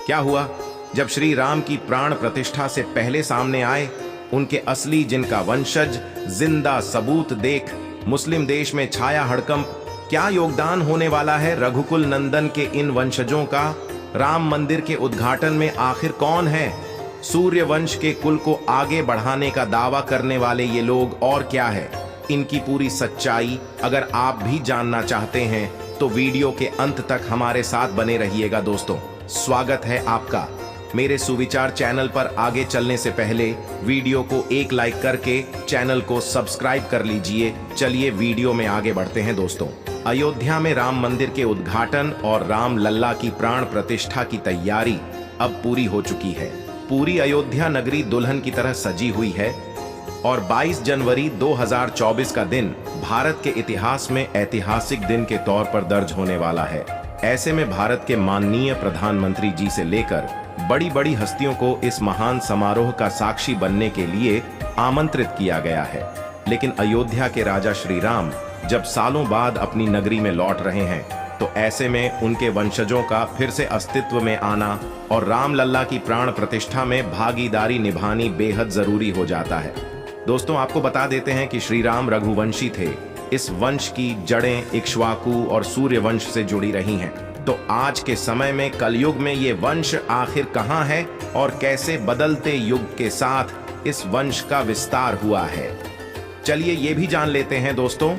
क्या हुआ? जब श्री राम की प्राण प्रतिष्ठा से पहले सामने आए उनके असली जिनका वंशज जिंदा सबूत देख मुस्लिम देश में छाया हड़कंप। क्या योगदान होने वाला है रघुकुल नंदन के इन वंशजों का? राम मंदिर के उद्घाटन में आखिर कौन है? सूर्य वंश के कुल को आगे बढ़ाने का दावा करने वाले ये लोग और क्या है? इनकी पूरी सच्चाई अगर आप भी जानना चाहते हैं तो वीडियो के अंत तक हमारे साथ बने रहिएगा। दोस्तों, स्वागत है आपका मेरे सुविचार चैनल पर। आगे चलने से पहले वीडियो को एक लाइक करके चैनल को सब्सक्राइब कर लीजिए। चलिए वीडियो में आगे बढ़ते हैं। दोस्तों, अयोध्या में राम मंदिर के उद्घाटन और राम लल्ला की प्राण प्रतिष्ठा की तैयारी अब पूरी हो चुकी है। पूरी अयोध्या नगरी दुल्हन की तरह सजी हुई है और 22 जनवरी 2024 का दिन भारत के इतिहास में ऐतिहासिक दिन के तौर पर दर्ज होने वाला है। ऐसे में भारत के माननीय प्रधानमंत्री जी से लेकर बड़ी बड़ी हस्तियों को इस महान समारोह का साक्षी बनने के लिए आमंत्रित किया गया है। लेकिन अयोध्या के राजा श्री राम जब सालों बाद अपनी नगरी में लौट रहे हैं तो ऐसे में उनके वंशजों का फिर से अस्तित्व में आना और राम लल्ला की प्राण प्रतिष्ठा में भागीदारी निभानी बेहद जरूरी हो जाता है। दोस्तों, आपको बता देते हैं कि श्री राम रघुवंशी थे। इस वंश की जड़ें इक्ष्वाकु और सूर्य वंश से जुड़ी रही हैं। तो आज के समय में कलयुग में ये वंश आखिर कहां है और कैसे बदलते युग के साथ इस वंश का विस्तार हुआ है, चलिए ये भी जान लेते हैं। दोस्तों,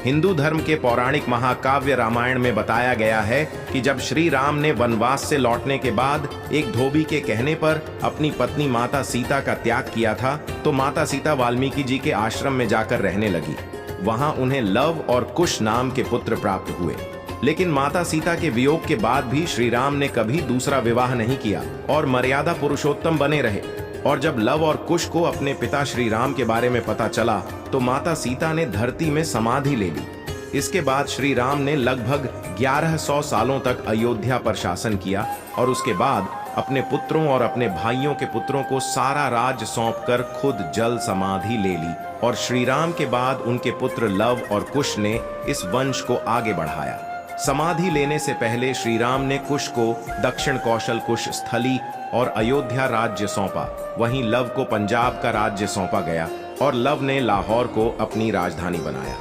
हिंदू धर्म के पौराणिक महाकाव्य रामायण में बताया गया है कि जब श्री राम ने वनवास से लौटने के बाद एक धोबी के कहने पर अपनी पत्नी माता सीता का त्याग किया था तो माता सीता वाल्मीकि जी के आश्रम में जाकर रहने लगी। वहां उन्हें लव और कुश नाम के पुत्र प्राप्त हुए। लेकिन माता सीता के वियोग के बाद भी श्री राम ने कभी दूसरा विवाह नहीं किया और मर्यादा पुरुषोत्तम बने रहे। और जब लव और कुश को अपने पिता श्री राम के बारे में पता चला तो माता सीता ने धरती में समाधि ले ली। इसके बाद श्री राम ने लगभग 1100 सालों तक अयोध्या पर शासन किया और उसके बाद अपने पुत्रों और अपने भाइयों के पुत्रों को सारा राज्य सौंपकर खुद जल समाधि ले ली। और श्री राम के बाद उनके पुत्र लव और कुश ने इस वंश को आगे बढ़ाया। समाधि लेने से पहले श्री राम ने कुश को दक्षिण कौशल कुश स्थली और अयोध्या राज्य सौंपा। वहीं लव को पंजाब का राज्य सौंपा गया और लव ने लाहौर को अपनी राजधानी बनाया।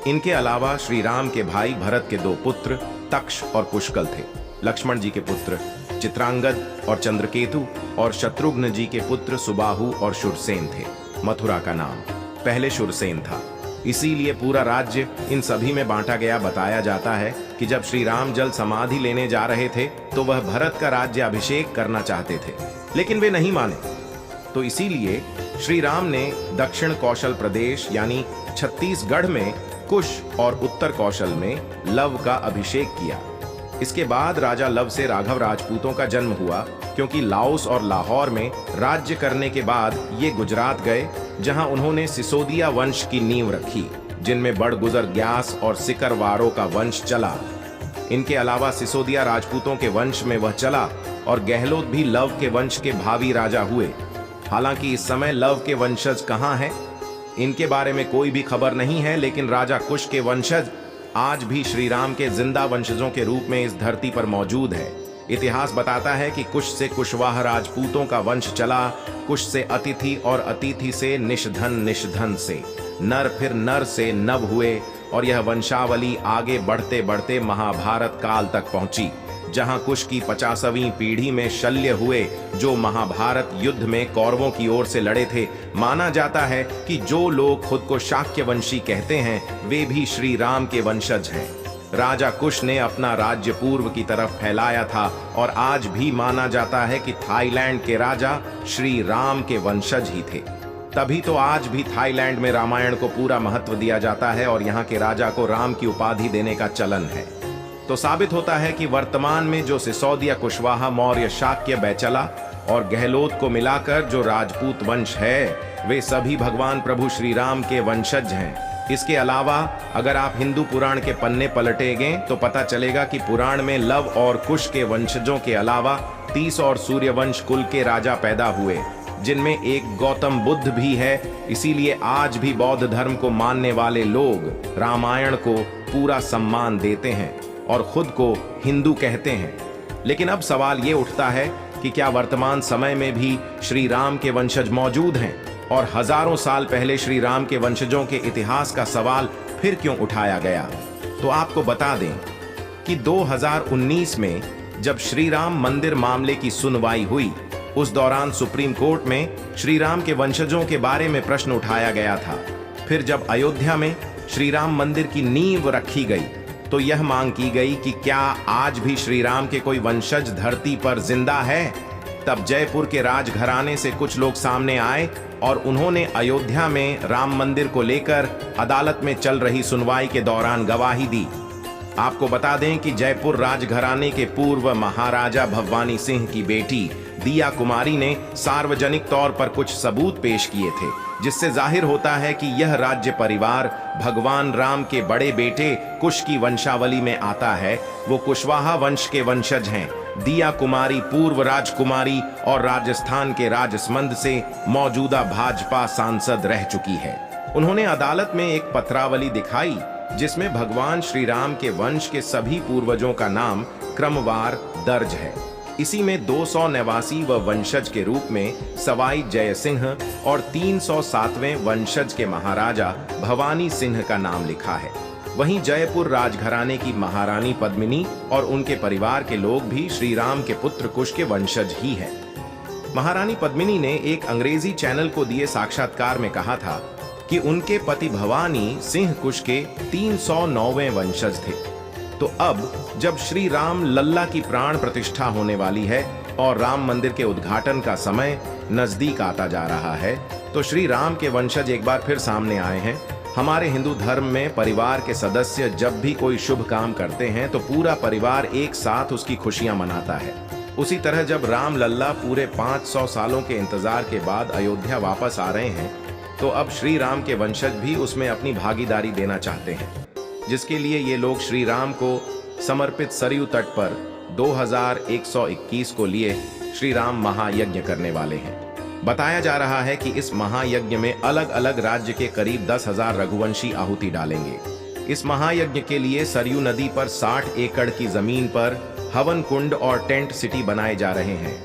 इनके अलावा श्री राम के भाई भरत के 2 पुत्र तक्ष और पुष्कल थे। लक्ष्मण जी के पुत्र चित्रांगद और चंद्रकेतु और शत्रुघ्न जी के पुत्र सुबाहु और शूरसेन थे। मथुरा का नाम पहले शूरसेन था, इसीलिए पूरा राज्य इन सभी में बांटा गया। बताया जाता है कि जब श्री राम जल समाधि लेने जा रहे थे तो वह भरत का राज्य अभिषेक करना चाहते थे, लेकिन वे नहीं माने। तो इसीलिए श्री राम ने दक्षिण कौशल प्रदेश यानी छत्तीसगढ़ में कुश और उत्तर कौशल में लव का अभिषेक किया। इसके बाद राजा लव से राघव राजपूतों का जन्म हुआ, क्योंकि लाओस और लाहौर में राज्य करने के बाद ये गुजरात गए, जहां उन्होंने सिसोदिया वंश की नींव रखी, जिनमें बड़गुजर ग्यास और सिकरवारों का वंश चला। इनके अलावा सिसोदिया राजपूतों के वंश में वह चला और गहलोत भी लव के वंश के भावी राजा हुए। हालांकि इस समय लव के वंशज कहां हैं, इनके बारे में कोई भी खबर नहीं है। लेकिन राजा कुश के वंशज आज भी श्री राम के जिंदा वंशजों के रूप में इस धरती पर मौजूद है। इतिहास बताता है कि कुश से कुशवाह राजपूतों का वंश चला, कुश से अतिथि और अतिथि से निषधन, निषधन से नर, फिर नर से नव हुए और यह वंशावली आगे बढ़ते बढ़ते महाभारत काल तक पहुंची, जहां कुश की 50वीं पीढ़ी में शल्य हुए, जो महाभारत युद्ध में कौरवों की ओर से लड़े थे। माना जाता है कि जो लोग खुद को शाक्य वंशी कहते हैं वे भी श्री राम के वंशज हैं। राजा कुश ने अपना राज्य पूर्व की तरफ फैलाया था और आज भी माना जाता है कि थाईलैंड के राजा श्री राम के वंशज ही थे। तभी तो आज भी थाईलैंड में रामायण को पूरा महत्व दिया जाता है और यहाँ के राजा को राम की उपाधि देने का चलन है। तो साबित होता है कि वर्तमान में जो सिसोदिया, कुशवाहा, मौर्य, शाक्य, बैचला और गहलोत को मिलाकर जो राजपूत वंश है वे सभी भगवान प्रभु श्री राम के वंशज हैं। इसके अलावा अगर आप हिंदू पुराण के पन्ने पलटेंगे तो पता चलेगा कि पुराण में लव और कुश के वंशजों के अलावा 30 और सूर्यवंश कुल के राजा पैदा हुए, जिनमें एक गौतम बुद्ध भी है। इसीलिए आज भी बौद्ध धर्म को मानने वाले लोग रामायण को पूरा सम्मान देते हैं और खुद को हिंदू कहते हैं। लेकिन अब सवाल ये उठता है कि क्या वर्तमान समय में भी श्री राम के वंशज मौजूद हैं और हजारों साल पहले श्री राम के वंशजों के इतिहास का सवाल फिर क्यों उठाया गया। तो आपको बता दें कि 2019 में जब श्री राम मंदिर मामले की सुनवाई हुई, उस दौरान सुप्रीम कोर्ट में श्री राम के वंशजों के बारे में प्रश्न उठाया गया था। फिर जब अयोध्या में श्री राम मंदिर की नींव रखी गई तो यह मांग की गई कि क्या आज भी श्री राम के कोई वंशज धरती पर जिंदा है। तब जयपुर के राजघराने से कुछ लोग सामने आए और उन्होंने अयोध्या में राम मंदिर को लेकर अदालत में चल रही सुनवाई के दौरान गवाही दी। आपको बता दें कि जयपुर राजघराने के पूर्व महाराजा भवानी सिंह की बेटी दिया कुमारी ने सार्वजनिक तौर पर कुछ सबूत पेश किए थे, जिससे जाहिर होता है कि यह राज्य परिवार भगवान राम के बड़े बेटे कुश की वंशावली में आता है। वो कुशवाहा वंश के वंशज हैं। दिया कुमारी पूर्व राजकुमारी और राजस्थान के राजसमंद से मौजूदा भाजपा सांसद रह चुकी है। उन्होंने अदालत में एक पत्रावली दिखाई जिसमें भगवान श्री राम के वंश के सभी पूर्वजों का नाम क्रमवार दर्ज है। इसी में 289 व वंशज के रूप में सवाई जय सिंह और 307वें वंशज के महाराजा भवानी सिंह का नाम लिखा है। वहीं जयपुर राजघराने की महारानी पद्मिनी और उनके परिवार के लोग भी श्री राम के पुत्र कुश के वंशज ही हैं। महारानी पद्मिनी ने एक अंग्रेजी चैनल को दिए साक्षात्कार में कहा था कि उनके पति भवानी सिंह कुश के 309वें वंशज थे। तो अब जब श्री राम लल्ला की प्राण प्रतिष्ठा होने वाली है और राम मंदिर के उद्घाटन का समय नजदीक आता जा रहा है, तो श्री राम के वंशज एक बार फिर सामने आए हैं। हमारे हिंदू धर्म में परिवार के सदस्य जब भी कोई शुभ काम करते हैं तो पूरा परिवार एक साथ उसकी खुशियां मनाता है। उसी तरह जब राम लल्ला पूरे 500 सालों के इंतजार के बाद अयोध्या वापस आ रहे हैं, तो अब श्री राम के वंशज भी उसमें अपनी भागीदारी देना चाहते हैं, जिसके लिए ये लोग श्री राम को समर्पित सरयू तट पर 2121 को लिए श्री राम महायज्ञ करने वाले हैं। बताया जा रहा है कि इस महायज्ञ में अलग अलग राज्य के करीब 10,000 रघुवंशी आहुति डालेंगे। इस महायज्ञ के लिए सरयू नदी पर 60 एकड़ की जमीन पर हवन कुंड और टेंट सिटी बनाए जा रहे हैं।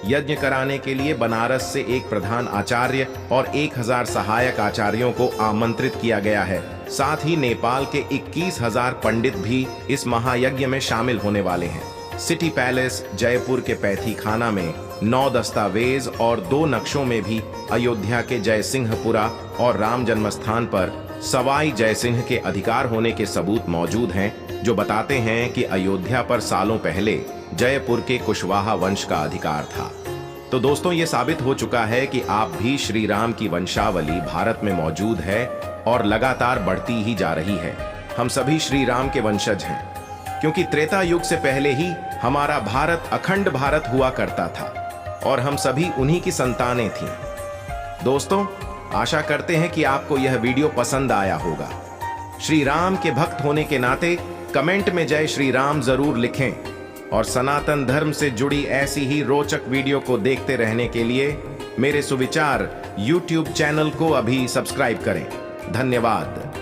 यज्ञ कराने के लिए बनारस से एक प्रधान आचार्य और 1000 सहायक आचार्यों को आमंत्रित किया गया है। साथ ही नेपाल के 21,000 पंडित भी इस महायज्ञ में शामिल होने वाले हैं। सिटी पैलेस जयपुर के पैथी खाना में 9 दस्तावेज और 2 नक्शों में भी अयोध्या के जयसिंहपुरा और राम जन्मस्थान पर सवाई जयसिंह के अधिकार होने के सबूत मौजूद हैं, जो बताते हैं कि अयोध्या पर सालों पहले जयपुर के कुशवाहा वंश का अधिकार था। तो दोस्तों, ये साबित हो चुका है कि आप भी श्री राम की वंशावली भारत में मौजूद है और लगातार बढ़ती ही जा रही है। हम सभी श्री राम के वंशज हैं, क्योंकि त्रेता युग से पहले ही हमारा भारत अखंड भारत हुआ करता था और हम सभी उन्हीं की संतानें थीं। दोस्तों, आशा करते हैं कि आपको यह वीडियो पसंद आया होगा। श्री राम के भक्त होने के नाते कमेंट में जय श्री राम जरूर लिखें और सनातन धर्म से जुड़ी ऐसी ही रोचक वीडियो को देखते रहने के लिए मेरे सुविचार YouTube चैनल को अभी सब्सक्राइब करें। धन्यवाद।